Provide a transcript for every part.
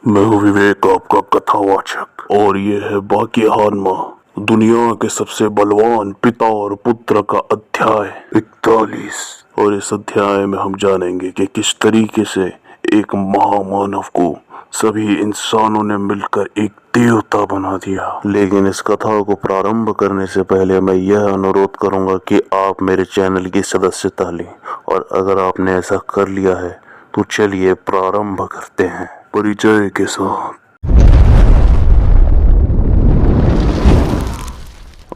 मैं हूँ विवेक, आपका कथावाचक, और ये है बाकी हानमा, दुनिया के सबसे बलवान पिता और पुत्र का अध्याय 41। और इस अध्याय में हम जानेंगे कि किस तरीके से एक महामानव को सभी इंसानों ने मिलकर एक देवता बना दिया। लेकिन इस कथा को प्रारंभ करने से पहले मैं यह अनुरोध करूंगा कि आप मेरे चैनल की सदस्यता लें, और अगर आपने ऐसा कर लिया है तो चलिए प्रारंभ करते हैं परिचय के साथ।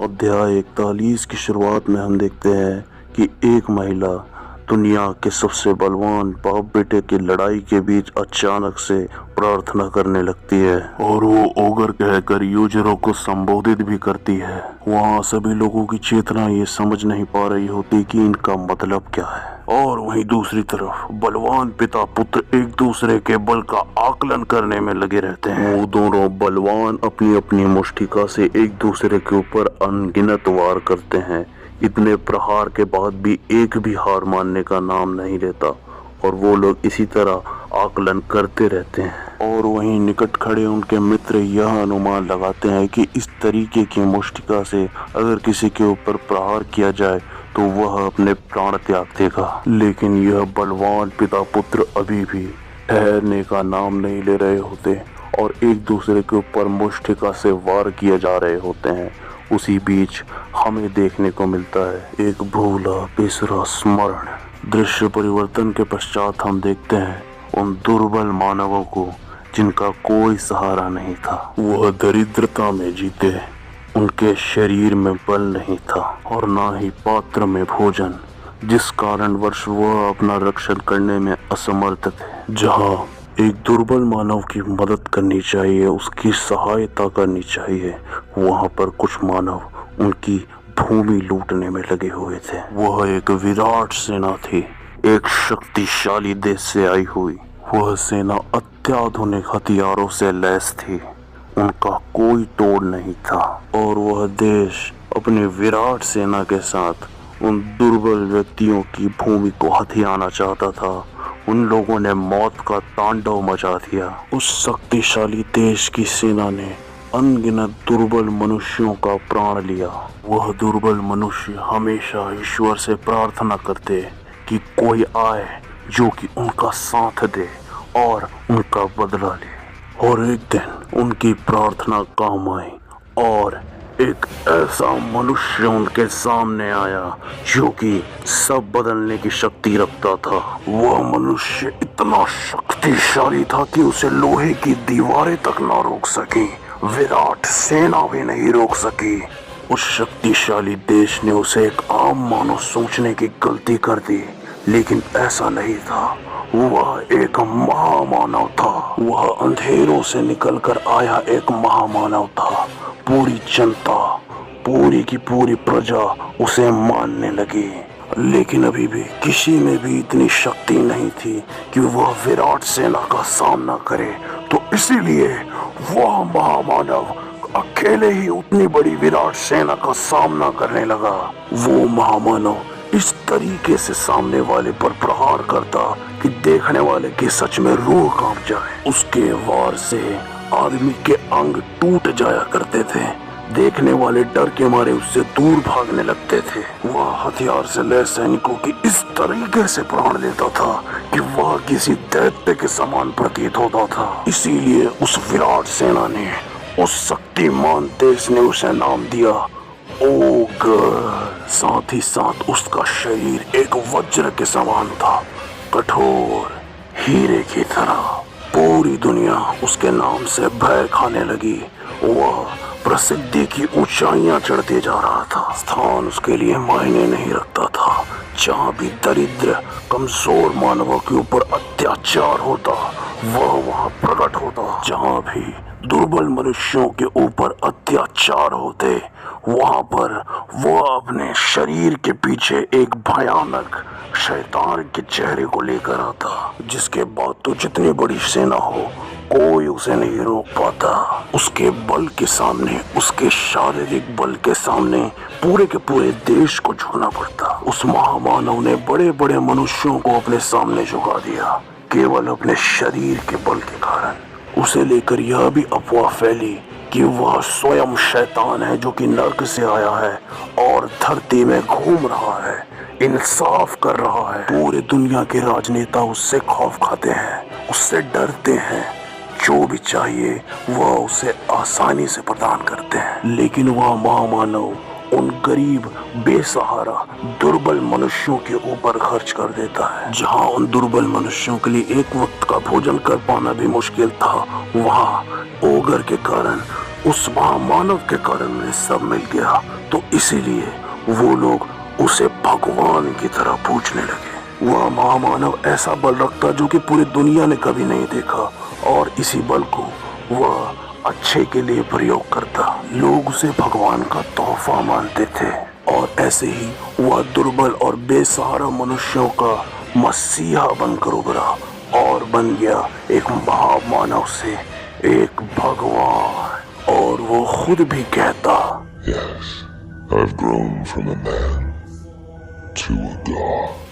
अध्याय 41 की शुरुआत में हम देखते हैं कि एक महिला दुनिया के सबसे बलवान बाप बेटे की लड़ाई के बीच अचानक से प्रार्थना करने लगती है, और वो ओगर कहकर यूजरों को संबोधित भी करती है। वहाँ सभी लोगों की चेतना ये समझ नहीं पा रही होती कि इनका मतलब क्या है। और वहीं दूसरी तरफ बलवान पिता पुत्र एक दूसरे के बल का आकलन करने में लगे रहते हैं। वो दोनों बलवान अपनी अपनी मुष्टिका से एक दूसरे के ऊपर अनगिनत वार करते हैं। इतने प्रहार के बाद भी एक भी हार मानने का नाम नहीं लेता, और वो लोग इसी तरह आकलन करते रहते हैं। और वहीं निकट खड़े उनके मित्र यह अनुमान लगाते हैं कि इस तरीके की मुष्टिका से अगर किसी के ऊपर प्रहार किया जाए तो वह अपने प्राण त्याग देगा। लेकिन यह बलवान पिता पुत्र अभी भी ठहरने का नाम नहीं ले रहे होते, और एक दूसरे के ऊपर मुष्टिका से वार किए जा रहे होते हैं। उसी बीच हमें देखने को मिलता है एक भूला बिसरा स्मरण। दृश्य परिवर्तन के पश्चात हम देखते हैं उन दुर्बल मानवों को जिनका कोई सहारा नहीं था। वह दरिद्रता में जीते, उनके शरीर में बल नहीं था और ना ही पात्र में भोजन, जिस कारणवश वह अपना रक्षण करने में असमर्थ थे। जहाँ एक दुर्बल मानव की मदद करनी चाहिए, उसकी सहायता करनी चाहिए, वहाँ पर कुछ मानव उनकी भूमि लूटने में लगे हुए थे। वह एक विराट सेना थी, एक शक्तिशाली देश से आई हुई। वह सेना अत्याधुनिक हथियारों से लैस थी, उनका कोई तोड़ नहीं था, और वह देश अपनी विराट सेना के साथ उन दुर्बल व्यक्तियों की भूमि को हथियाना चाहता था। उन लोगों ने मौत का तांडव मचा दिया। उस शक्तिशाली देश की सेना ने अनगिनत दुर्बल मनुष्यों का प्राण लिया। वह दुर्बल मनुष्य हमेशा ईश्वर से प्रार्थना करते कि कोई आए जो कि उनका साथ दे और उनका बदला ले। और एक दिन उनकी प्रार्थना काम आई, और एक ऐसा मनुष्य उनके सामने आया जो कि सब बदलने की शक्ति रखता था। वह मनुष्य इतना शक्तिशाली था कि उसे लोहे की दीवारें तक ना रोक सकी, विराट सेना भी नहीं रोक सकी। उस शक्तिशाली देश ने उसे एक आम मानव सोचने की गलती कर दी, लेकिन ऐसा नहीं था। वह एक महामानव था। वह अंधेरों से निकलकर आया एक महामानव था। पूरी जनता, पूरी की पूरी प्रजा उसे मानने लगी, लेकिन अभी भी किसी में भी इतनी शक्ति नहीं थी कि वह विराट सेना का सामना करे। तो इसीलिए वह महामानव अकेले ही उतनी बड़ी विराट सेना का सामना करने लगा। वो महामानव इस तरीके से सामने वाले पर प्रहार करता कि देखने वाले की सच में रूह कांप जाए। उसके वार से आदमी के अंग टूट जाया करते थे। देखने वाले डर के मारे उससे दूर भागने लगते थे। वह हथियार से लैस सैनिकों की इस तरीके से प्राण लेता था कि वह किसी दैत्य के समान प्रतीत होता था। इसीलिए उस विराट सेना ने, उस शक्तिमान देश ने उसे नाम दिया ओगर। साथ ही साथ उसका शरीर एक वज्र के समान था, कठोर हीरे की तरह। पूरी दुनिया उसके नाम से भय खाने लगी। वह प्रसिद्धि की ऊंचाइयां चढ़ते जा रहा था। स्थान उसके लिए मायने नहीं रखता था। जहाँ भी दरिद्र कमजोर मानवों के ऊपर अत्याचार होता, वह वहाँ प्रकट होता। जहाँ भी दुर्बल मनुष्यों के ऊपर अत्याचार होते, वहाँ पर वह अपने शरीर के पीछे एक भयानक शैतान के चेहरे को लेकर आता, जिसके बाद तो जितनी बड़ी सेना हो कोई उसे नहीं रोक पाता। उसके बल के सामने, उसके शारीरिक बल के सामने पूरे के पूरे देश को झुकना पड़ता। उस महामानव ने बड़े बड़े मनुष्यों को अपने सामने झुका दिया, केवल अपने शरीर के बल के कारण। उसे लेकर यह भी अफवाह फैली कि वह स्वयं शैतान है जो कि नर्क से आया है और धरती में घूम रहा है, इंसाफ कर रहा है। पूरे दुनिया के राजनेता उससे खौफ खाते हैं, उससे डरते हैं। जो भी चाहिए वह उसे आसानी से प्रदान करते हैं, लेकिन वह महामानव उन गरीब, बेसहारा, दुर्बल मनुष्यों के ऊपर खर्च कर देता है। जहां उन दुर्बल मनुष्यों के लिए एक वक्त का भोजन कर पाना भी मुश्किल था, वहां ओगर के कारण, उस महामानव के कारण उन्हें सब मिल गया। तो इसीलिए वो लोग उसे भगवान की तरह पूजने लगे। वह महामानव ऐसा बल रखता जो कि पूरी दुनिया ने कभी नहीं देखा, और इसी बल को वह अच्छे के लिए प्रयोग करता। लोग उसे भगवान का तोहफा मानते थे, और ऐसे ही वह दुर्बल और बेसहारा मनुष्यों का मसीहा बनकर उभरा और बन गया एक महामानव से एक भगवान। और वो खुद भी कहता, Yes, I've grown from a man to a god.